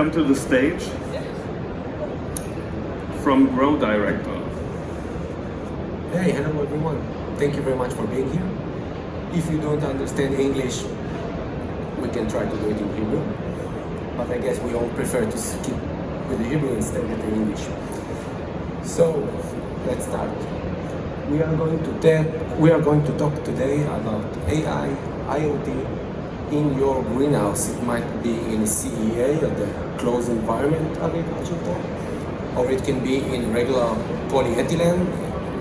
Come to the stage from GrowDirector. Hey, hello everyone. Thank you very much for being here. If you don't understand English, we can try to do it in Hebrew. But I guess we all prefer to skip with the Hebrew instead of the English. So, let's start. We are going to talk today about AI, IoT in your greenhouse. It might be in a CEA, or the closed environment agriculture, or it can be in regular polyethylene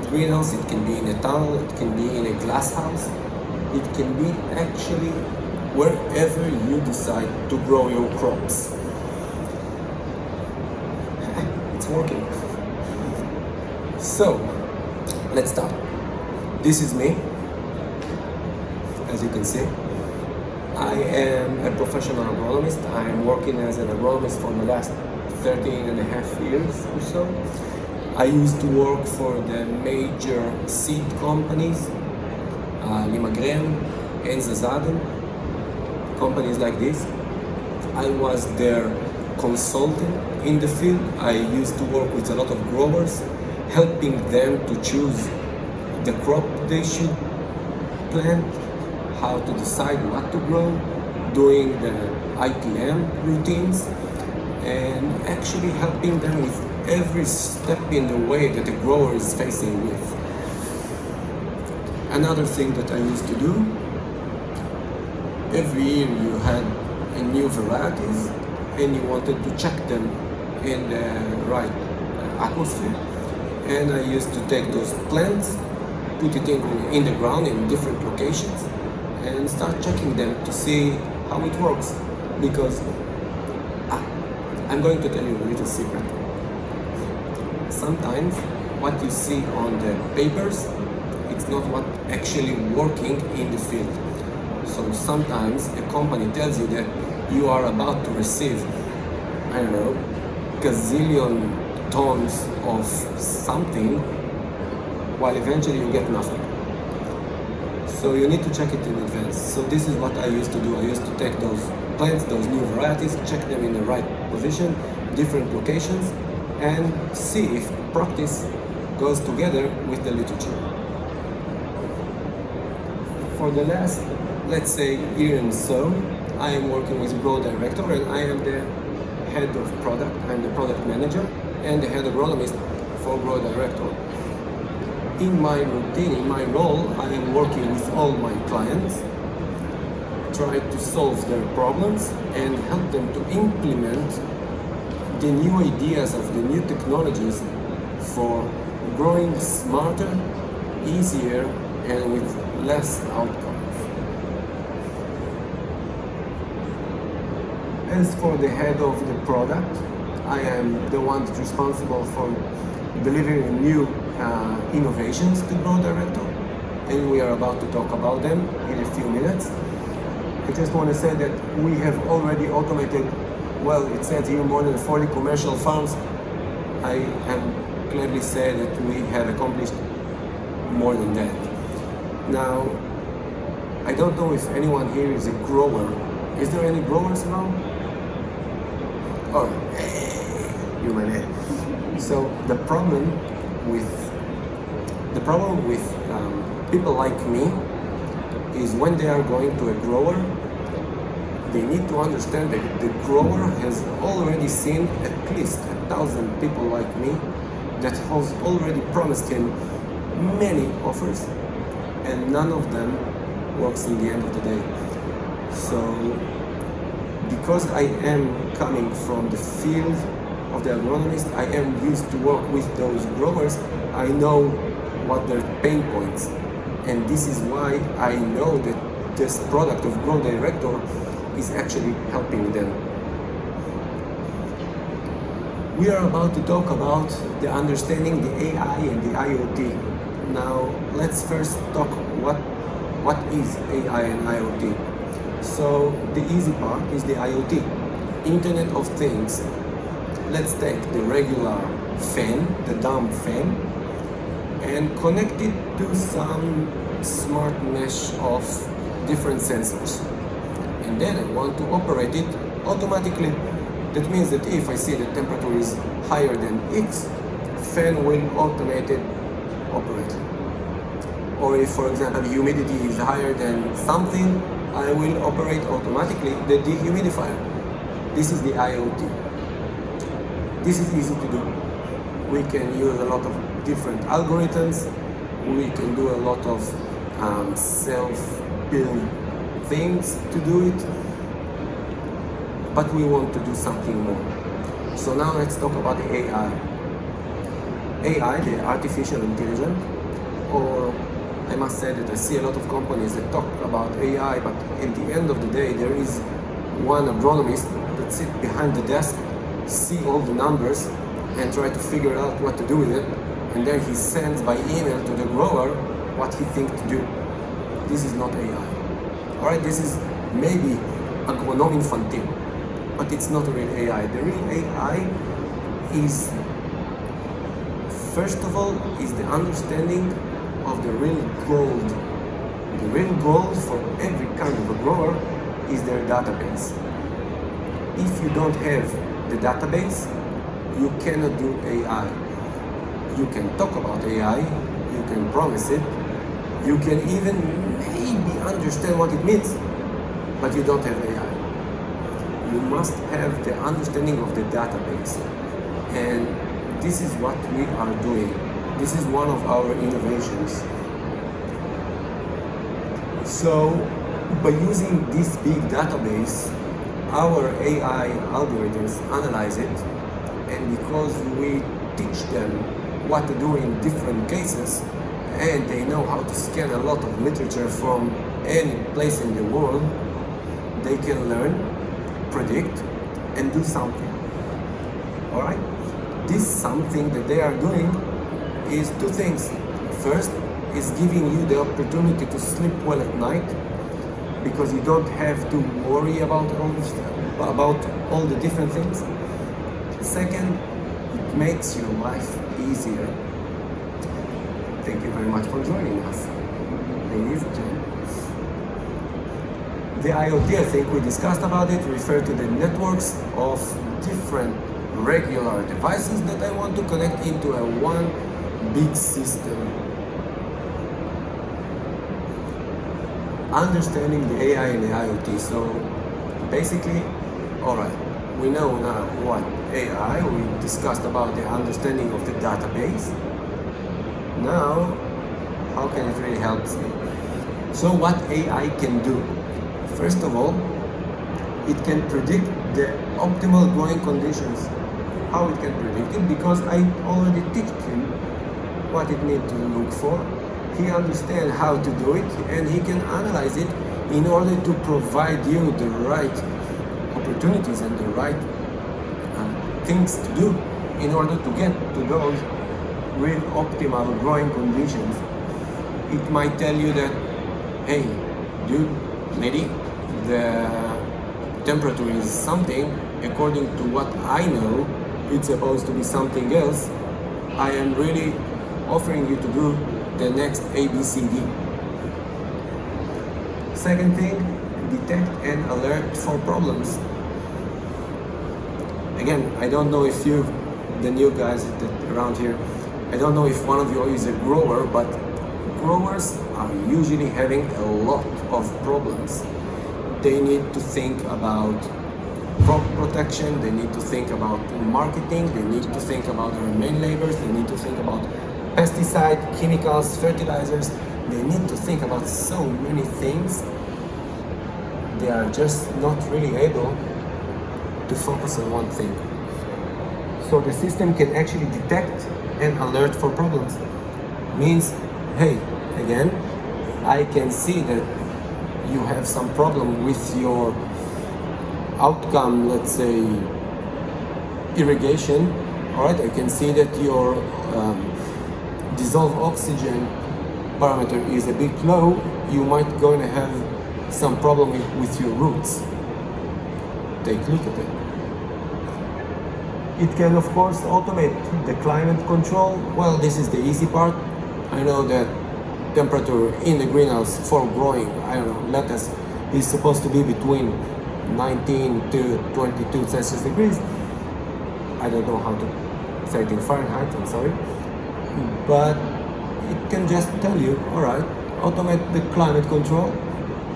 greenhouse, it can be in a tunnel, it can be in a glass house, it can be actually wherever you decide to grow your crops. It's working. So, let's start. This is me, as you can see. I am a professional agronomist. I am working as an agronomist for the last 13 and a half years or so. I used to work for the major seed companies, Limagren, Enzazaden, companies like this. I was their consultant in the field. I used to work with a lot of growers, helping them to choose the crop they should plant, how to decide what to grow, doing the IPM routines, and actually helping them with every step in the way that the grower is facing with. Another thing that I used to do, every year you had a new varieties and you wanted to check them in the right atmosphere. And I used to take those plants, put it in the ground in different locations, and start checking them to see how it works. Because I'm going to tell you a little secret. Sometimes what you see on the papers, it's not what actually working in the field. So sometimes a company tells you that you are about to receive, I don't know, gazillion tons of something, while eventually you get nothing. So you need to check it in advance. So this is what I used to do. I used to take those plants, those new varieties, check them in the right position, different locations, and see if practice goes together with the literature. For the last, let's say, year and so, I am working with GrowDirector, and I am the head of product. I'm the product manager and the head agronomist for GrowDirector. In my routine, in my role, I am working with all my clients, try to solve their problems and help them to implement the new ideas of the new technologies for growing smarter, easier, and with less outcomes. As for the head of the product, I am the one that's responsible for delivering new innovations to GrowDirector, and we are about to talk about them in a few minutes. I just want to say that we have already automated, well, it says here more than 40 commercial farms. I am gladly say that we have accomplished more than that. Now, I don't know if anyone here is a grower. Is there any growers around? Oh, you my name. So the problem with people like me is when they are going to a grower, they need to understand that the grower has already seen at least 1,000 people like me that has already promised him many offers, and none of them works in the end of the day. So because I am coming from the field of the agronomist, I am used to work with those growers. I know what their pain points, and this is why I know that this product of GrowDirector is actually helping them. We are about to talk about the understanding the AI and the IoT. Now let's first talk what is AI and IoT. So the easy part is the IoT, Internet of Things. Let's take the regular fan, the dumb fan, and connect it to some smart mesh of different sensors. And then I want to operate it automatically That means that if I see the temperature is higher than X, fan will automated operate. Or if, for example, humidity is higher than something, I will operate automatically the dehumidifier. This is the IoT. This is easy to do. We can use a lot of different algorithms. We can do a lot of self-build things to do it. But we want to do something more. So now let's talk about the AI. AI, the artificial intelligence, or I must say that I see a lot of companies that talk about AI, but at the end of the day, there is one agronomist that sits behind the desk, see all the numbers, and try to figure out what to do with it, and then he sends by email to the grower what he thinks to do. This is not AI. Alright, this is maybe agronomy infantile, but it's not real AI. The real AI is, first of all, is the understanding of the real gold. The real gold for every kind of a grower is their database. If you don't have the database, you cannot do AI. You can talk about AI, you can promise it, you can even maybe understand what it means, but you don't have AI. You must have the understanding of the database. And this is what we are doing. This is one of our innovations. So, by using this big database, our AI algorithms analyze it, and because we teach them what to do in different cases, and they know how to scan a lot of literature from any place in the world, they can learn, predict, and do something. Alright? This something that they are doing is two things. First is giving you the opportunity to sleep well at night, because you don't have to worry about all the different things. Second, it makes your life easier. Thank you very much for joining us, ladies and gentlemen. The IoT, I think we discussed about it, refer to the networks of different regular devices that I want to connect into a one big system. Understanding the AI and the IoT. So basically, alright, we know now what AI, we discussed about the understanding of the database. Now, how can it really help me? So what AI can do? First of all, it can predict the optimal growing conditions. How it can predict it? Because I already teach him what it needs to look for. He understands how to do it, and he can analyze it in order to provide you the right opportunities and the right things to do in order to get to those real optimal growing conditions. It might tell you that, hey, dude, lady, the temperature is something, according to what I know, it's supposed to be something else. I am really offering you to do the next ABCD. Second thing, detect and alert for problems. Again, I don't know if you, the new guys around here, I don't know if one of you is a grower, but growers are usually having a lot of problems. They need to think about crop protection, they need to think about marketing, they need to think about their main labors, they need to think about pesticide, chemicals, fertilizers. They need to think about so many things. They are just not really able to focus on one thing. So the system can actually detect and alert for problems. Means, hey, again, I can see that you have some problem with your outcome, let's say irrigation. All right, I can see that your dissolved oxygen parameter is a bit low. You might going to have some problem with your roots. Take a look at it. It can, of course, automate the climate control. Well, this is the easy part. I know that temperature in the greenhouse for growing, I don't know, lettuce is supposed to be between 19 to 22 Celsius degrees. I don't know how to say it in Fahrenheit, I'm sorry. But it can just tell you, all right, automate the climate control.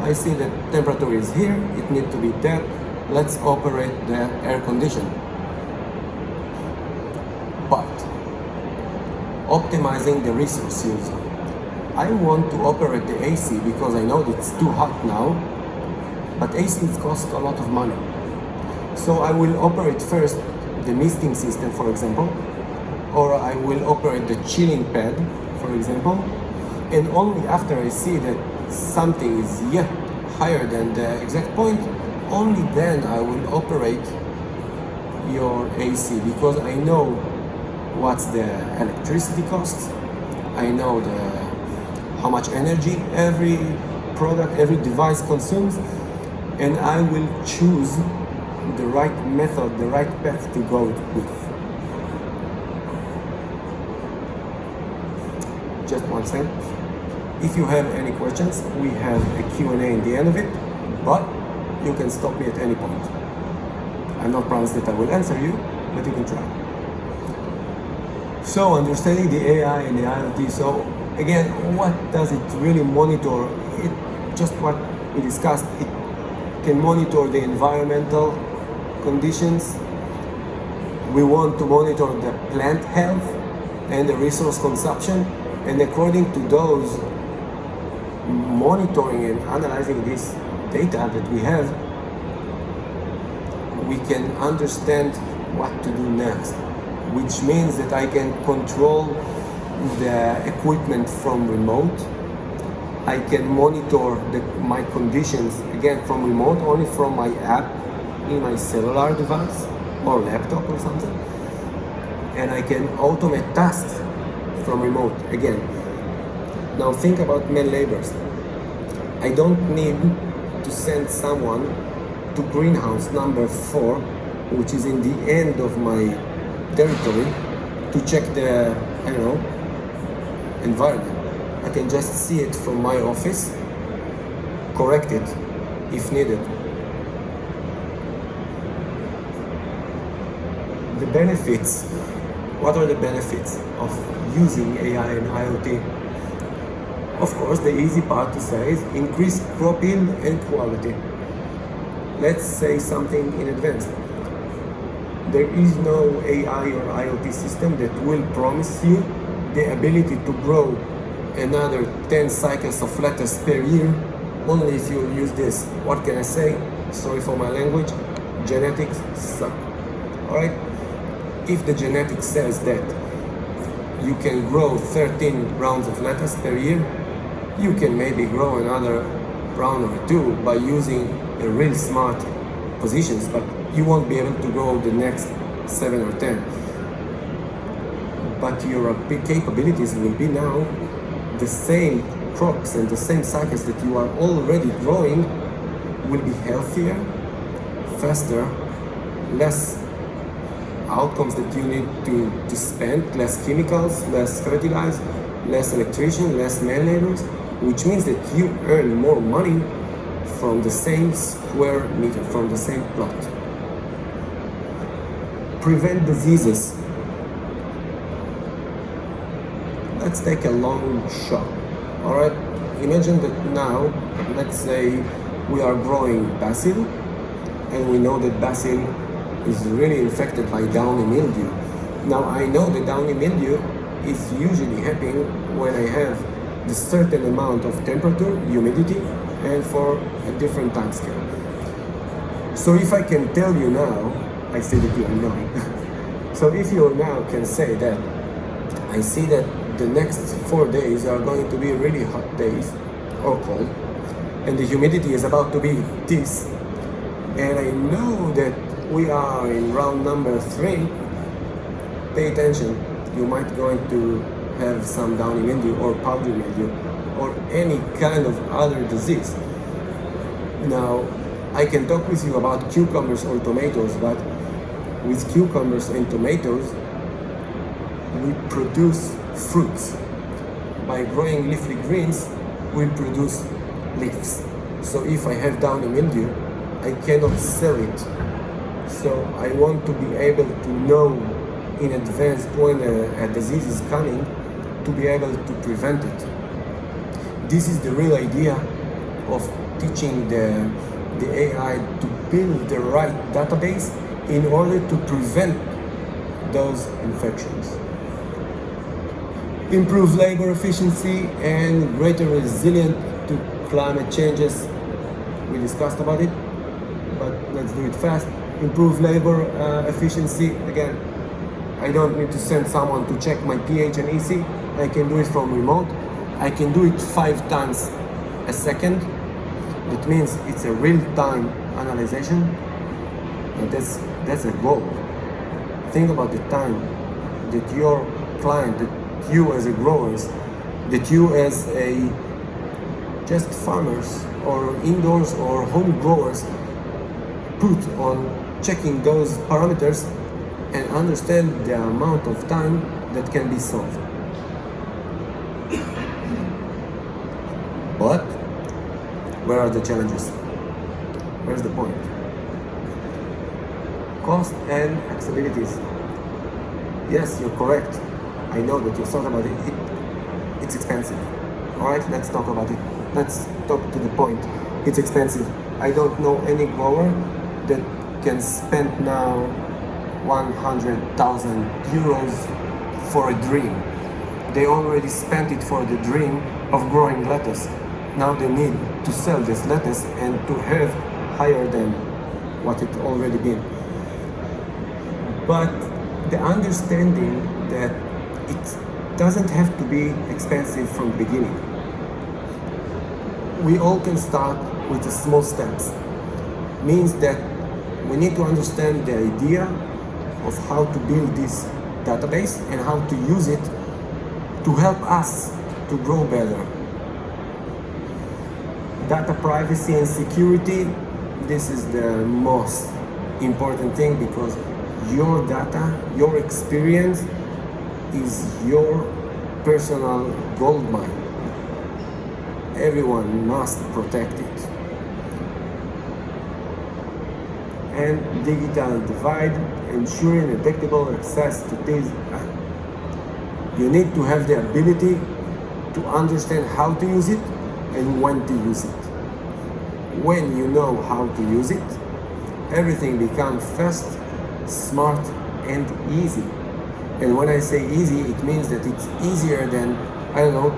I see that temperature is here, it needs to be there. Let's operate the air condition. But optimizing the resource use. I want to operate the AC because I know that it's too hot now, but AC costs a lot of money. So I will operate first the misting system, for example, or I will operate the chilling pad, for example, and only after I see that something is yet higher than the exact point, only then I will operate your AC, because I know what's the electricity costs, I know how much energy every product, every device consumes, and I will choose the right method, the right path to go with. Just one second. If you have any questions, we have a Q&A in the end of it, but you can stop me at any point. I'm not promised that I will answer you, but you can try. So, understanding the AI and the IoT. So, again, what does it really monitor? It just what we discussed. It can monitor the environmental conditions. We want to monitor the plant health and the resource consumption, and according to those monitoring and analyzing this data that we have, we can understand what to do next, which means that I can control the equipment from remote. I can monitor my conditions again from remote, only from my app in my cellular device or laptop or something, and I can automate tasks from remote again. Now think about man labors. I don't need to send someone to greenhouse number 4, which is in the end of my territory, to check the, environment. I can just see it from my office, correct it if needed. The benefits. What are the benefits of using AI and IoT? Of course, the easy part to say is increase crop yield and quality. Let's say something in advance. There is no AI or IoT system that will promise you the ability to grow another 10 cycles of lettuce per year only if you use this. What can I say? Sorry for my language. Genetics suck. Alright? If the genetics says that you can grow 13 rounds of lettuce per year, you can maybe grow another round or 2 by using a real smart positions, but you won't be able to grow the next 7 or 10. But your capabilities will be now the same crops and the same cycles that you are already growing will be healthier, faster, less outcomes that you need to spend, less chemicals, less fertilizer, less electrician, less man labors, which means that you earn more money from the same square meter, from the same plot. Prevent diseases. Let's take a long shot. Alright, imagine that now, let's say we are growing basil, and we know that basil is really infected by downy mildew. Now I know that downy mildew is usually happening when I have the certain amount of temperature, humidity, and for a different time scale. So if I can tell you now, I say that you are knowing. So if you now can say that I see that the next 4 days are going to be really hot days or cold, and the humidity is about to be this, and I know that we are in round number 3, pay attention. You might going to have some downy mildew or powdery mildew or any kind of other disease. Now, I can talk with you about cucumbers or tomatoes, but with cucumbers and tomatoes, we produce fruits. By growing leafy greens, we produce leaves. So if I have downy mildew, I cannot sell it. So I want to be able to know in advance when a disease is coming, to be able to prevent it. This is the real idea of teaching the AI to build the right database in order to prevent those infections. Improve labor efficiency and greater resilience to climate changes. We discussed about it, but let's do it fast. Improve labor efficiency. Again, I don't need to send someone to check my pH and EC. I can do it from remote. I can do it 5 times a second. It means it's a real-time analyzation, and that's a goal. Think about the time that your client, that you as a growers, that you as a just farmers or indoors or home growers put on checking those parameters and understand the amount of time that can be solved. But where are the challenges? Where's the point? Cost and accessibilities. Yes, you're correct. I know that you thought about it. It's expensive. All right, let's talk about it. Let's talk to the point. It's expensive. I don't know any grower that can spend now 100,000 euros for a dream. They already spent it for the dream of growing lettuce. Now they need to sell this lettuce and to have higher than what it already been. But the understanding that it doesn't have to be expensive from the beginning. We all can start with the small steps. Means that we need to understand the idea of how to build this database and how to use it to help us to grow better. Data privacy and security, this is the most important thing, because your data, your experience is your personal gold mine. Everyone must protect it. And digital divide, ensuring equitable access to this. You need to have the ability to understand how to use it and when to use it. When you know how to use it, everything becomes fast, smart, and easy. And when I say easy, it means that it's easier than, I don't know,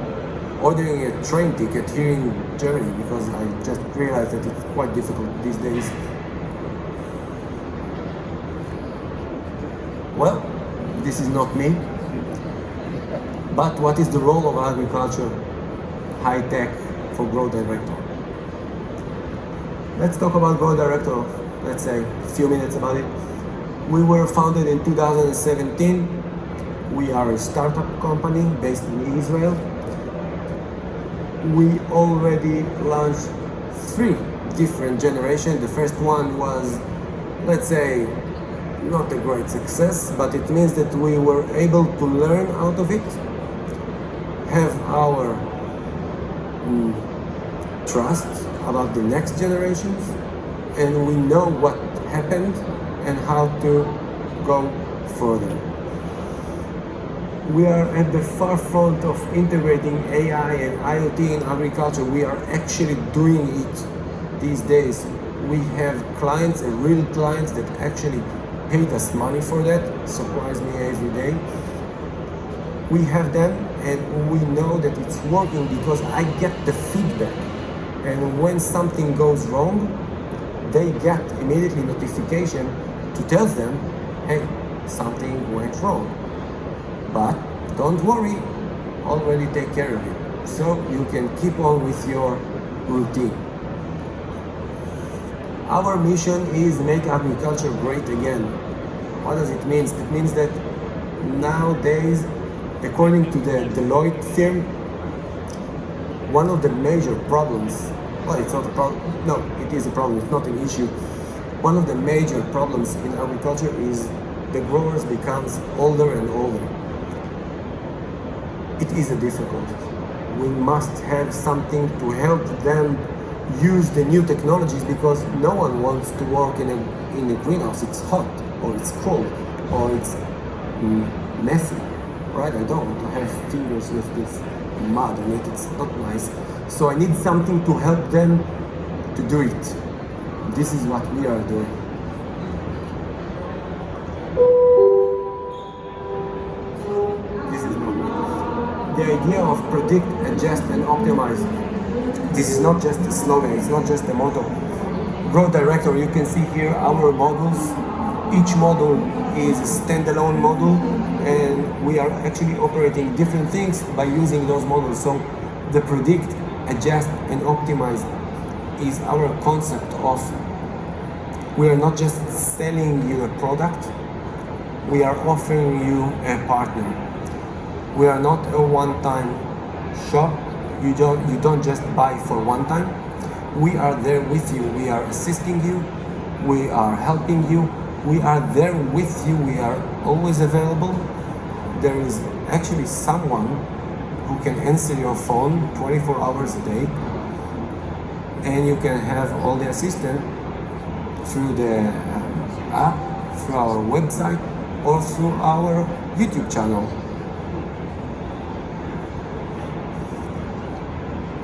ordering a train ticket here in Germany, because I just realized that it's quite difficult these days. Well, this is not me. But what is the role of agriculture, high tech, for GrowDirector? Let's talk about GrowDirector, let's say a few minutes about it. We were founded in 2017. We are a startup company based in Israel. We already launched 3 different generations. The first one was, let's say, not a great success, but it means that we were able to learn out of it, have our trust about the next generations, and we know what happened and how to go further. We are at the forefront of integrating AI and IoT in agriculture. We are actually doing it these days. We have clients, and real clients, that actually paid us money for that. Surprise me every day. We have them, and we know that it's working because I get the feedback. And when something goes wrong, they get immediately notification to tell them, hey, something went wrong. But don't worry, already take care of it. So you can keep on with your routine. Our mission is make agriculture great again. What does it mean? It means that nowadays, according to the Deloitte firm, one of the major problems, well, it's not a problem, no, it is a problem, it's not an issue. One of the major problems in agriculture is the growers becomes older and older. It is a difficult. We must have something to help them use the new technologies because no one wants to work in a greenhouse. It's hot, or it's cold, or it's messy, right? I don't want to have fingers with this mud on it. It's not nice. So I need something to help them to do it. This is what we are doing. This is not me. The idea of predict, adjust, and optimize. This is not just a slogan. It's not just a motto. GrowDirector, you can see here our models. Each model is a standalone model, and we are actually operating different things by using those models. So the predict, adjust, and optimize is our concept of we are not just selling you a product, we are offering you a partner. We are not a one-time shop. You don't just buy for one time. We are there with you. We are assisting you. We are helping you. We are there with you. We are always available. There is actually someone who can answer your phone 24 hours a day, and you can have all the assistance through the app, through our website, or through our YouTube channel.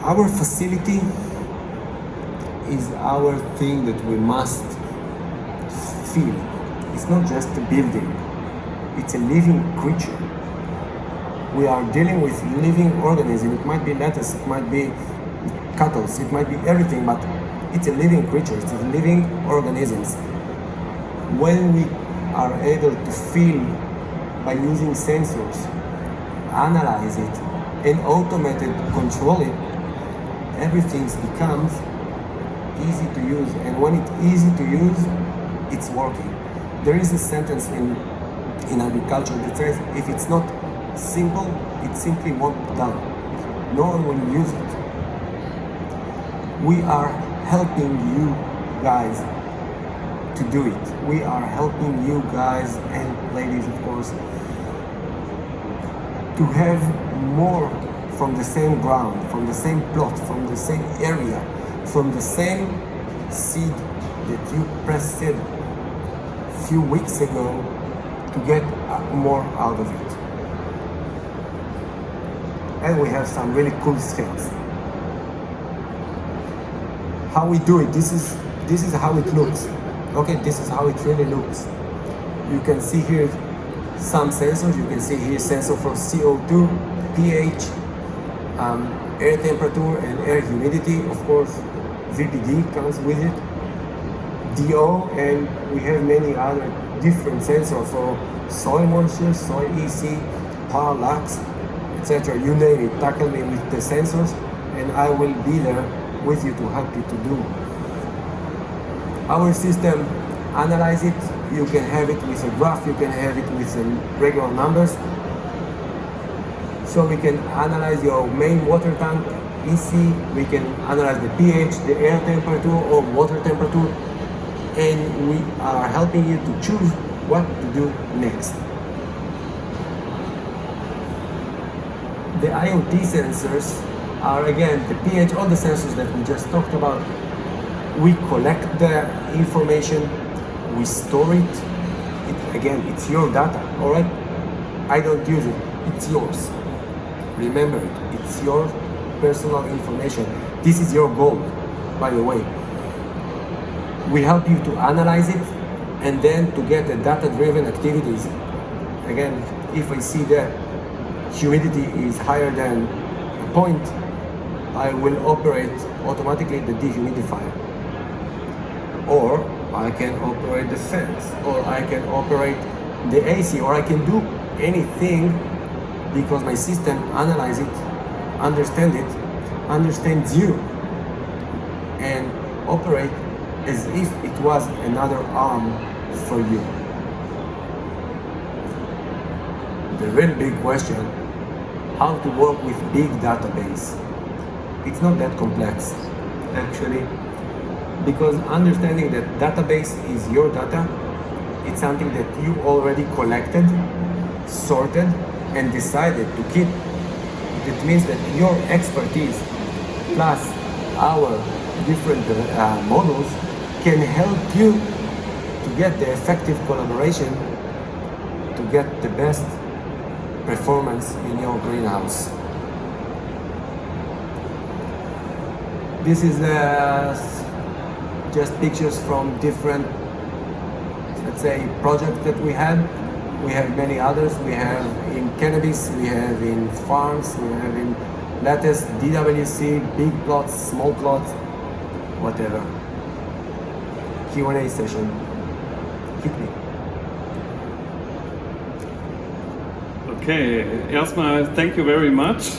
Our facility is our thing that we must feel. It's not just a building, it's a living creature. We are dealing with living organism. It might be lettuce, it might be cattle, it might be everything, but it's a living creature, it's a living organisms. When we are able to feel by using sensors, analyze it, and automate it, control it, everything becomes easy to use. And when it's easy to use, it's working. There is a sentence in agriculture that says, if it's not simple, it simply won't be done. No one will use it. We are helping you guys to do it. We are helping you guys and ladies, of course, to have more from the same ground, from the same plot, from the same area, from the same seed that you pressed a few weeks ago to get more out of it. And we have some really cool skills. How we do it, this is how it looks. Okay, this is how it really looks. You can see here some sensors. You can see here sensor for CO2, pH, air temperature and air humidity. Of course, VPD comes with it, DO, and we have many other different sensors for soil moisture, soil EC, parallax, etc. You name it, tackle me with the sensors and I will be there with you to help you to do. Our system analyze it. You can have it with a graph, you can have it with regular numbers. So we can analyze your main water tank, EC, we can analyze the pH, the air temperature or water temperature, and we are helping you to choose what to do next. The IoT sensors are again the pH, all the sensors that we just talked about. We collect the information, we store it. Again, it's your data, all right? I don't use it, it's yours. Remember it, it's your personal information. This is your goal, by the way. We help you to analyze it and then to get the data-driven activities. Again, if I see that humidity is higher than a point, I will operate automatically the dehumidifier. Or I can operate the fans, or I can operate the AC, or I can do anything because my system analyzes it, understands you, and operate as if it was another arm for you. The real big question, how to work with big database. It's not that complex, actually, because understanding that database is your data, it's something that you already collected, sorted, and decided to keep. It means that your expertise plus our different models can help you to get the effective collaboration to get the best performance in your greenhouse. This is just pictures from different, let's say, projects that we had. We have many others. We have in cannabis, we have in farms, we have in lettuce, DWC, big plots, small plots, whatever. Q&A session. Hit me. Okay, erstmal thank you very much.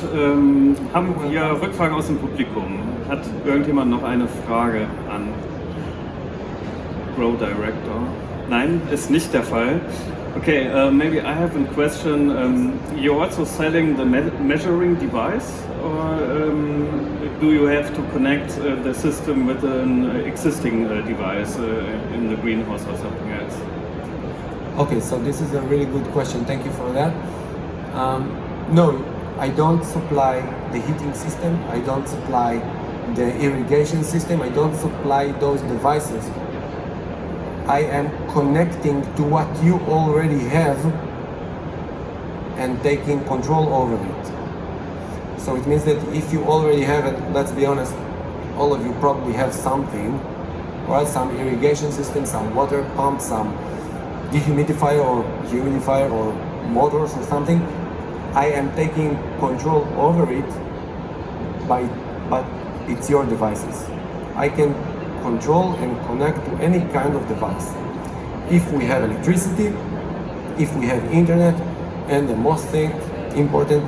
Haben wir Rückfragen aus dem Publikum? Hat irgendjemand noch eine Frage an GrowDirector? Nein, ist nicht der Fall. Okay, maybe I have a question. You're also selling the measuring device, or do you have to connect the system with an existing device in the greenhouse or something else? Okay, so this is a really good question. Thank you for that. No, I don't supply the heating system. I don't supply the irrigation system. I don't supply those devices. I am connecting to what you already have and taking control over it. So it means that if you already have it, let's be honest, all of you probably have something, right? Some irrigation system, some water pump, some dehumidifier or humidifier or motors or something. I am taking control over it but it's your devices. I can control and connect to any kind of device. If we have electricity, if we have internet, and the most important,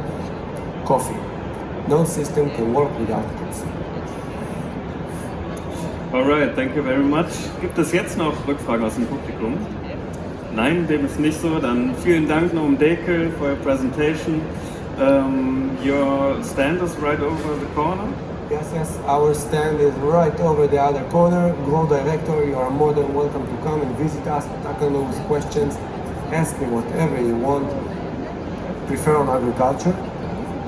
coffee. No system can work without coffee. Alright, thank you very much. Gibt es jetzt noch Rückfragen aus dem Publikum? Nein, dem ist nicht so. Dann vielen Dank, Noam, for your presentation. Your stand is right over the corner. Yes, our stand is right over the other corner. GrowDirector, you are more than welcome to come and visit us, tackle those questions, ask me whatever you want. Prefer on agriculture,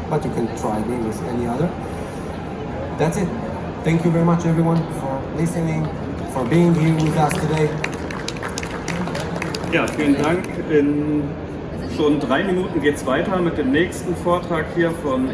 but you can try me with any other. That's it. Thank you very much, everyone, for listening, for being here with us today. Ja, vielen Dank. In schon 3 Minuten geht es weiter mit dem nächsten Vortrag hier von